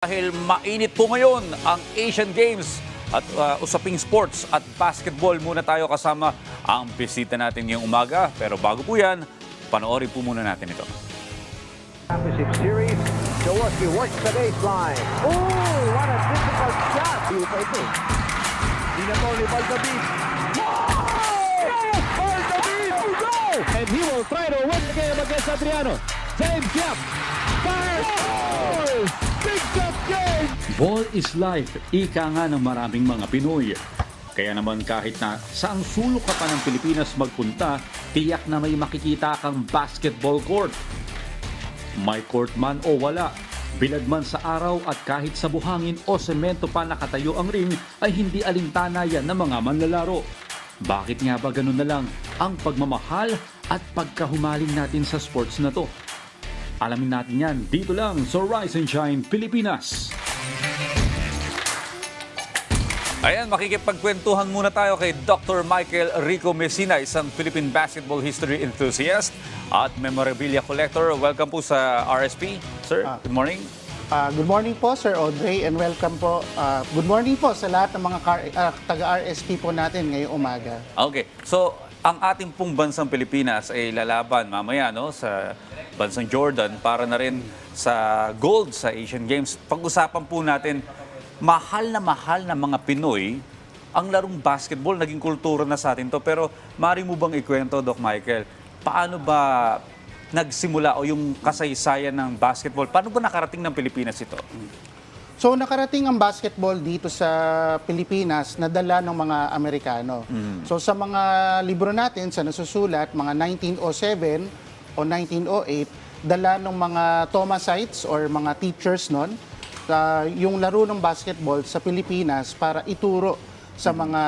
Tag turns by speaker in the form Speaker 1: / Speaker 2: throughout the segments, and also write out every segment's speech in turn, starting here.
Speaker 1: Dahil mainit po ngayon ang Asian Games at usaping sports at basketball, muna tayo kasama ang bisita natin ngayong umaga. Pero bago po yan, panoorin po muna natin ito.
Speaker 2: Championship Series, Jaworski works the baseline. Oh, what a difficult shot! Ito. Di na to ni Valdavit. Valdavit, go! And he will try to win the game against Adriano. James Yap, fires! Oh! Big shot game!
Speaker 3: Ball is life, ika nga ng maraming mga Pinoy. Kaya naman kahit na saang sulok ka pa ng Pilipinas magpunta, tiyak na may makikita kang basketball court. May court man o wala, bilad man sa araw at kahit sa buhangin o semento pa nakatayo ang ring, ay hindi alintana yan ng mga manlalaro. Bakit nga ba ganun na lang ang pagmamahal at pagkahumaling natin sa sports na to? Alamin natin yan dito lang sa Rise and Shine Pilipinas.
Speaker 1: Ayan, makikipagkwentuhan muna tayo kay Dr. Michael Rico Messina, isang Philippine basketball history enthusiast at memorabilia collector. Welcome po sa RSP, sir. Good morning.
Speaker 4: Good morning po, Sir Audrey, and welcome po. Good morning po sa lahat ng mga taga-RSP po natin ngayong umaga.
Speaker 1: Okay, so ang ating pong bansang Pilipinas ay lalaban mamaya sa bansang Jordan para na rin sa gold sa Asian Games. Pag-usapan po natin, mahal na mga Pinoy ang larong basketball, naging kultura na sa atin to. Pero maaari mo bang ikwento, Doc Michael, paano ba nagsimula o yung kasaysayan ng basketball? Paano ba nakarating ng Pilipinas ito?
Speaker 4: So nakarating ang basketball dito sa Pilipinas na dala ng mga Amerikano. So sa mga libro natin, sa nasusulat, mga 1907 o 1908, dala ng mga Thomasites or mga teachers nun, yung laro ng basketball sa Pilipinas para ituro sa mga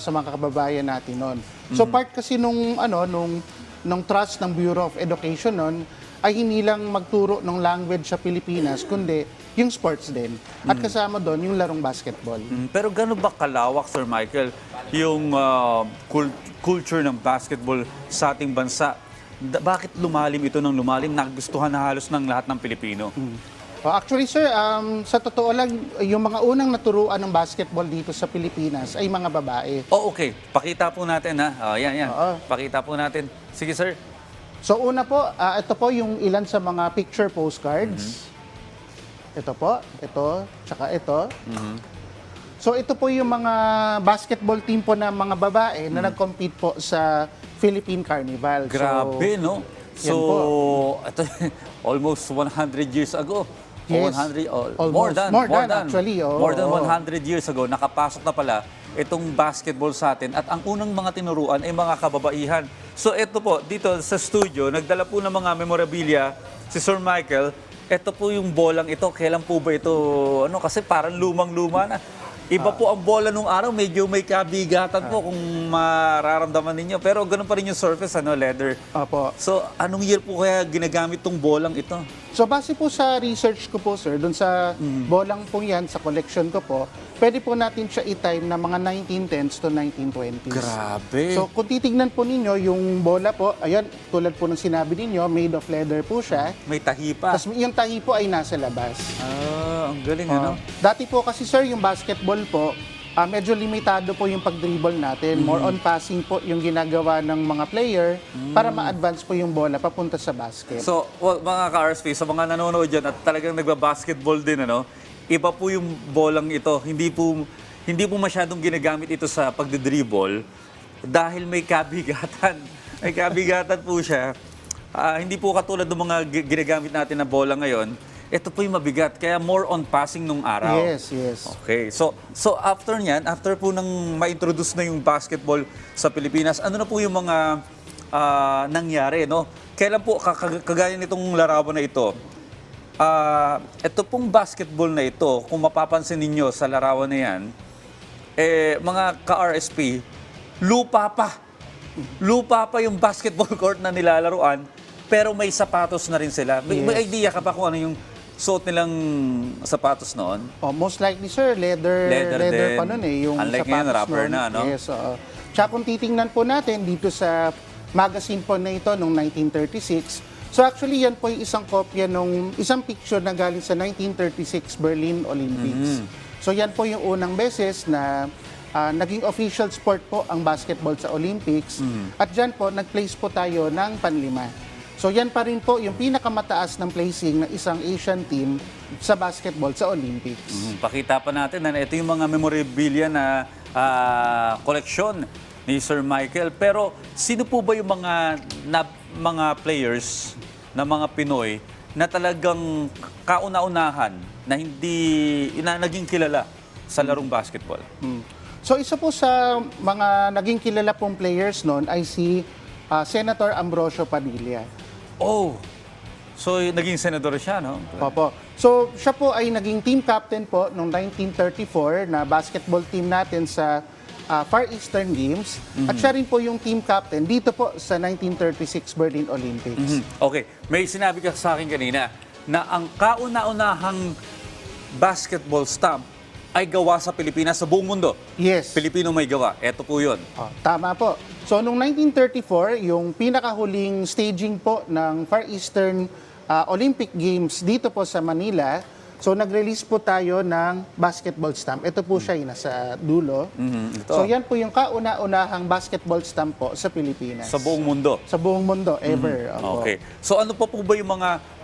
Speaker 4: sa mga kababayan natin noon. So part kasi nung trust ng Bureau of Education noon ay hindi lang magturo ng language sa Pilipinas kundi yung sports din. At kasama doon yung larong basketball.
Speaker 1: Pero gano'n ba kalawak, Sir Michael, yung culture ng basketball sa ating bansa? Bakit lumalim ito ng lumalim? Nagustuhan na halos ng lahat ng Pilipino.
Speaker 4: Actually, sir, sa totoo lang, yung mga unang naturuan ng basketball dito sa Pilipinas ay mga babae.
Speaker 1: Oh, okay. Pakita po natin, ha? Yan. Pakita po natin. Sige, sir.
Speaker 4: So, una po, ito po yung ilan sa mga picture postcards. Ito po, tsaka ito. So, ito po yung mga basketball team po ng mga babae na nag-compete po sa Philippine Carnival.
Speaker 1: Grabe, no?
Speaker 4: yan po.
Speaker 1: Ito, almost 100 years ago.
Speaker 4: Yes.
Speaker 1: More than
Speaker 4: actually.
Speaker 1: More than 100 years ago, nakapasok na pala itong basketball sa atin. At ang unang mga tinuruan ay mga kababaihan. So ito po, dito sa studio, nagdala po ng mga memorabilia si Sir Michael. Ito po yung bolang ito. Kailan po ba ito? Kasi parang lumang-luma na. Iba po ang bola nung araw, medyo may kabigatan po kung mararamdaman ninyo. Pero ganun pa rin yung surface, leather.
Speaker 4: Opo.
Speaker 1: So, anong year po kaya ginagamit tong bolang ito?
Speaker 4: So base po sa research ko po, sir, dun sa bolang po yan, sa collection ko po, pwede po natin siya i-time na mga 1910s to 1920s.
Speaker 1: Grabe.
Speaker 4: So kung titignan po ninyo, yung bola po, ayan, tulad po ng sinabi ninyo, made of leather po siya.
Speaker 1: May tahi pa.
Speaker 4: Tapos yung tahi po ay nasa labas.
Speaker 1: Ang galing,
Speaker 4: Dati po kasi, sir, yung basketball po, medyo limitado po yung pag-dribble natin. More on passing po yung ginagawa ng mga player para ma-advance po yung bola papunta sa basket.
Speaker 1: So, mga ka-RSP, sa mga nanonood dyan at talagang nagba-basketball din, iba po yung bolang ito. Hindi po masyadong ginagamit ito sa pagdidribble dahil may kabigatan. May kabigatan po siya. Hindi po katulad ng mga ginagamit natin na bola ngayon. Ito po yung mabigat, kaya more on passing nung araw.
Speaker 4: Yes.
Speaker 1: Okay, so after nyan, after po nang ma-introduce na yung basketball sa Pilipinas, ano na po yung mga nangyari, Kailan po, kagaya nitong larawan na ito, ito pong basketball na ito, kung mapapansin ninyo sa larawan na yan, mga ka-RSP, lupa pa yung basketball court na nilalaruan, pero may sapatos na rin sila. May idea ka pa kung ano yung suot nilang sapatos noon?
Speaker 4: Most likely, sir, leather
Speaker 1: din.
Speaker 4: pa nun yung
Speaker 1: Unlike
Speaker 4: sapatos
Speaker 1: ngayon, rubber
Speaker 4: nun.
Speaker 1: na,
Speaker 4: Yes, Tsaka kung titingnan po natin dito sa magazine po na ito noong 1936, So actually yan po yung isang kopya nung isang picture na galing sa 1936 Berlin Olympics. So yan po yung unang beses na naging official sport po ang basketball sa Olympics. At dyan po, nag-place po tayo ng panlima. So yan pa rin po yung pinakamataas ng placing ng isang Asian team sa basketball sa Olympics.
Speaker 1: Pakita pa natin na ito yung mga memorabilia na koleksyon ni Sir Michael. Pero sino po ba yung mga players na mga Pinoy na talagang kauna-unahan na naging kilala sa larong basketball?
Speaker 4: So isa po sa mga naging kilala pong players noon ay si Senator Ambrosio Padilla.
Speaker 1: Oh, so naging senador siya, no?
Speaker 4: Opo. So siya po ay naging team captain po noong 1934 na basketball team natin sa Far Eastern Games. At siya rin po yung team captain dito po sa 1936 Berlin Olympics.
Speaker 1: Okay, may sinabi ka sa akin kanina na ang kauna-unahang basketball stamp ay gawa sa Pilipinas, sa buong mundo.
Speaker 4: Yes.
Speaker 1: Pilipino may gawa. Ito po yun.
Speaker 4: Tama po. So, noong 1934, yung pinakahuling staging po ng Far Eastern Olympic Games dito po sa Manila, so nag-release po tayo ng basketball stamp. Ito po siya yung nasa dulo.
Speaker 1: Ito.
Speaker 4: So, yan po yung kauna-unahang basketball stamp po sa Pilipinas.
Speaker 1: Sa buong mundo.
Speaker 4: Sa buong mundo, ever. Opo.
Speaker 1: Okay. So ano pa po ba yung mga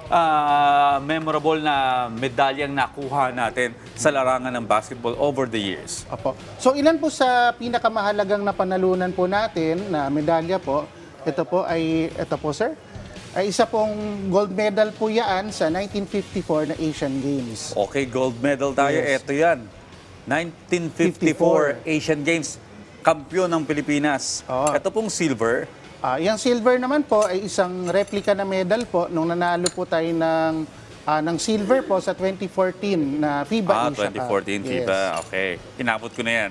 Speaker 1: memorable na medalyang nakuha natin sa larangan ng basketball over the years?
Speaker 4: Opo. So ilan po sa pinakamahalagang napanalunan po natin na medalya po, ito po sir, ay isa pong gold medal po yan sa 1954 na Asian Games.
Speaker 1: Okay, gold medal tayo.
Speaker 4: Yes.
Speaker 1: Ito yan. 1954 Asian Games. Kampiyon ng Pilipinas.
Speaker 4: Oo.
Speaker 1: Ito pong silver.
Speaker 4: Yung silver naman po ay isang replica na medal po nung nanalo po tayo ng silver po sa 2014 na FIBA Asia Cup.
Speaker 1: 2014 FIBA. Okay. Inabot ko na yan.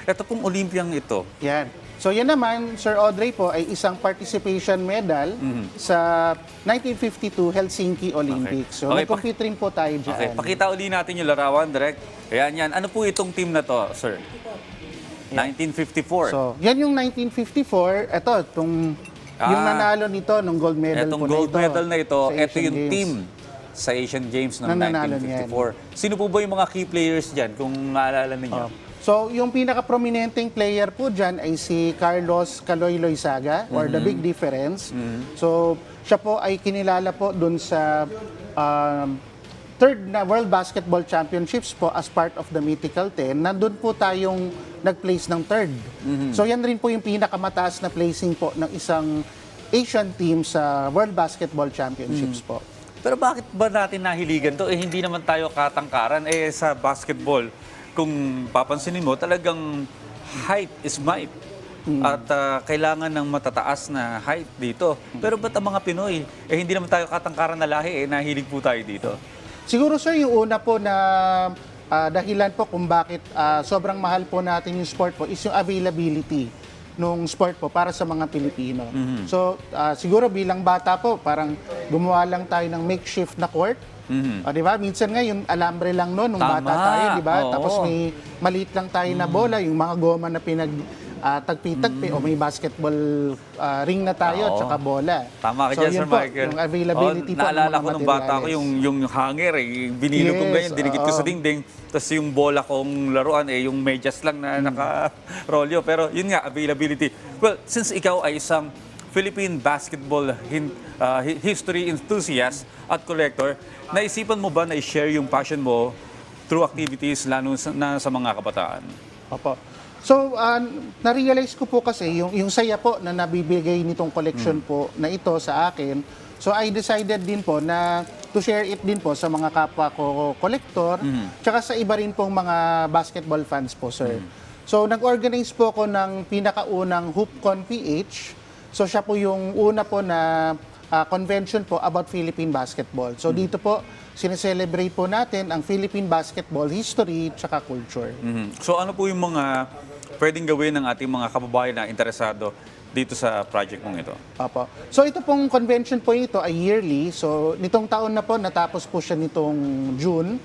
Speaker 1: Ito pong Olympiang ito.
Speaker 4: Yan. So yan naman, Sir Audrey po, ay isang participation medal sa 1952 Helsinki Olympics. So
Speaker 1: Okay,
Speaker 4: nag-compete rin po tayo dyan.
Speaker 1: Okay. Pakita uli natin yung larawan, direct. Ayan, yan. Ano po itong team na to, sir? 1954.
Speaker 4: So, yan yung 1954. Yung nanalo nito, nung gold medal
Speaker 1: Etong
Speaker 4: po
Speaker 1: gold
Speaker 4: na ito.
Speaker 1: medal na ito,
Speaker 4: sa
Speaker 1: ito
Speaker 4: Asian
Speaker 1: yung
Speaker 4: Games.
Speaker 1: team sa Asian Games ng
Speaker 4: Na nanalo
Speaker 1: 1954. Sino po ba yung mga key players dyan, kung maalala ninyo?
Speaker 4: So, yung pinaka-prominenteng player po dyan ay si Carlos Caloy Loizaga, or The Big Difference. So, siya po ay kinilala po dun sa third na World Basketball Championships po as part of the Mythical 10. Nandun po tayong nag-place ng third. So, yan rin po yung pinakamataas na placing po ng isang Asian team sa World Basketball Championships po.
Speaker 1: Pero bakit ba natin nahiligan to? Hindi naman tayo katangkaran. Sa basketball, kung papansinin mo, talagang height is might. At kailangan ng matataas na height dito. Pero ba't ang mga Pinoy? Hindi naman tayo katangkaran na lahi. Nahilig po tayo dito.
Speaker 4: Siguro sir, yung una po na dahilan po kung bakit sobrang mahal po natin yung sport po is yung availability nung sport po para sa mga Pilipino. So siguro bilang bata po, parang gumawa lang tayo ng makeshift na court. Di ba? Minsan nga yung alambre lang noon nung
Speaker 1: Tama.
Speaker 4: bata tayo, di ba?
Speaker 1: Oo.
Speaker 4: Tapos may maliit lang tayo na bola, yung mga goma na tagpi-tagpi o may basketball ring na tayo at
Speaker 1: Oo.
Speaker 4: saka bola.
Speaker 1: Tama ka
Speaker 4: So,
Speaker 1: dyan,
Speaker 4: yun
Speaker 1: Sir
Speaker 4: po,
Speaker 1: Michael.
Speaker 4: yung availability po ng
Speaker 1: Naalala
Speaker 4: mga
Speaker 1: ko nung bata ko,
Speaker 4: materials.
Speaker 1: yung hanger, binilog ko
Speaker 4: Yes,
Speaker 1: ganyan, dinikit ko sa
Speaker 4: oo.
Speaker 1: dingding. Tapos yung bola kong laruan, yung medyas lang na naka-rolyo. Pero yun nga, availability. Well, since ikaw ay isang Philippine basketball history enthusiast at collector, naisipan mo ba na i-share yung passion mo through activities lalo na sa mga kabataan?
Speaker 4: Opo. So, na-realize ko po kasi yung saya po na nabibigay nitong collection po na ito sa akin. So, I decided din po na to share it din po sa mga kapwa ko collector, tsaka sa iba rin pong mga basketball fans po, sir. So, nag-organize po ako ng pinakaunang HoopCon PH. So, siya po yung una po na convention po about Philippine basketball. So, dito po, sineselebrate po natin ang Philippine basketball history tsaka culture.
Speaker 1: So ano po yung mga pwedeng gawin ng ating mga kababayan na interesado dito sa project mong ito?
Speaker 4: Opo. So ito pong convention po ito ay yearly. So nitong taon na po, natapos po siya nitong June.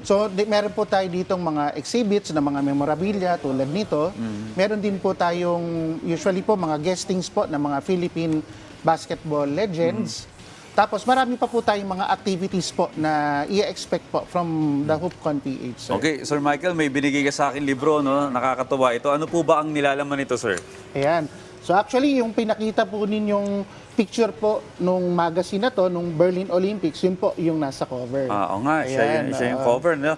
Speaker 4: So meron po tayo ditong mga exhibits na mga memorabilia tulad nito. Meron din po tayong usually po mga guestings po ng mga Philippine basketball legends. Tapos marami pa po tayong mga activities po na i-expect po from the HoopCon PH, sir.
Speaker 1: Okay, Sir Michael, may binigay ka sa akin libro, no? Nakakatuwa ito. Ano po ba ang nilalaman nito, sir?
Speaker 4: Ayan. So actually, yung pinakita po ninyong picture po nung magazine na to, nung Berlin Olympics, yun po yung nasa cover.
Speaker 1: Oo nga,
Speaker 4: Ayan,
Speaker 1: siya yung
Speaker 4: oo.
Speaker 1: cover. No?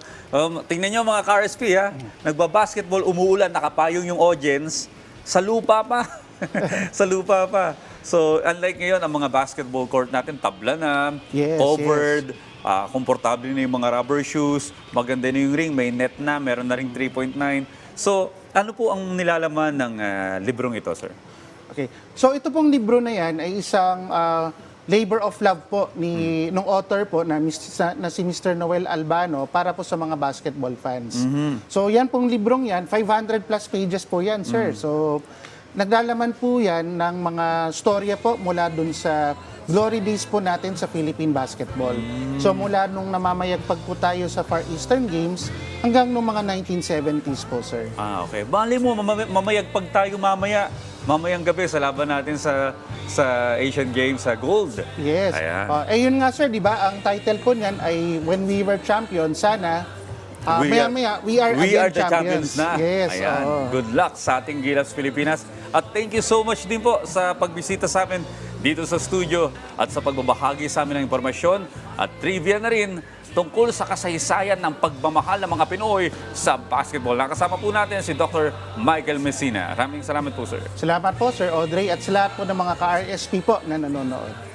Speaker 1: Tingnan nyo mga ka-RSP, ha? Nagbabasketball, umuulan, nakapayong yung audience, sa lupa pa. Sa lupa pa. So, unlike ngayon, ang mga basketball court natin, tabla na,
Speaker 4: Yes,
Speaker 1: covered, komportable na yung mga rubber shoes, maganda na yung ring, may net na, meron na ring 3.9. So, ano po ang nilalaman ng librong ito, sir?
Speaker 4: Okay. So ito pong libro na yan ay isang labor of love po nung author po na si Mr. Noel Albano para po sa mga basketball fans. So yan pong librong yan, 500 plus pages po yan, sir. So naglalaman po yan ng mga storya po mula dun sa glory days po natin sa Philippine basketball. So mula nung namamayagpag po tayo sa Far Eastern Games hanggang nung mga 1970s po, sir.
Speaker 1: Okay. Bali mo, mamayagpag tayo mamayang gabi sa laban natin sa Asian Games sa gold.
Speaker 4: Yes.
Speaker 1: Ayan.
Speaker 4: Yun nga, sir, di ba? Ang title po niyan ay When We Were Champions. Sana, maya-maya, we are again
Speaker 1: the champions na.
Speaker 4: Yes.
Speaker 1: Ayan.
Speaker 4: oo.
Speaker 1: Good luck sa ating Gilas Pilipinas. At thank you so much din po sa pagbisita sa amin dito sa studio at sa pagbabahagi sa amin ng impormasyon at trivia na rin tungkol sa kasaysayan ng pagmamahal ng mga Pinoy sa basketball. Nakasama po natin si Dr. Michael Messina. Maraming salamat po, sir.
Speaker 4: Salamat po, Sir Audrey, at sa lahat po ng mga ka-RSP po na nanonood.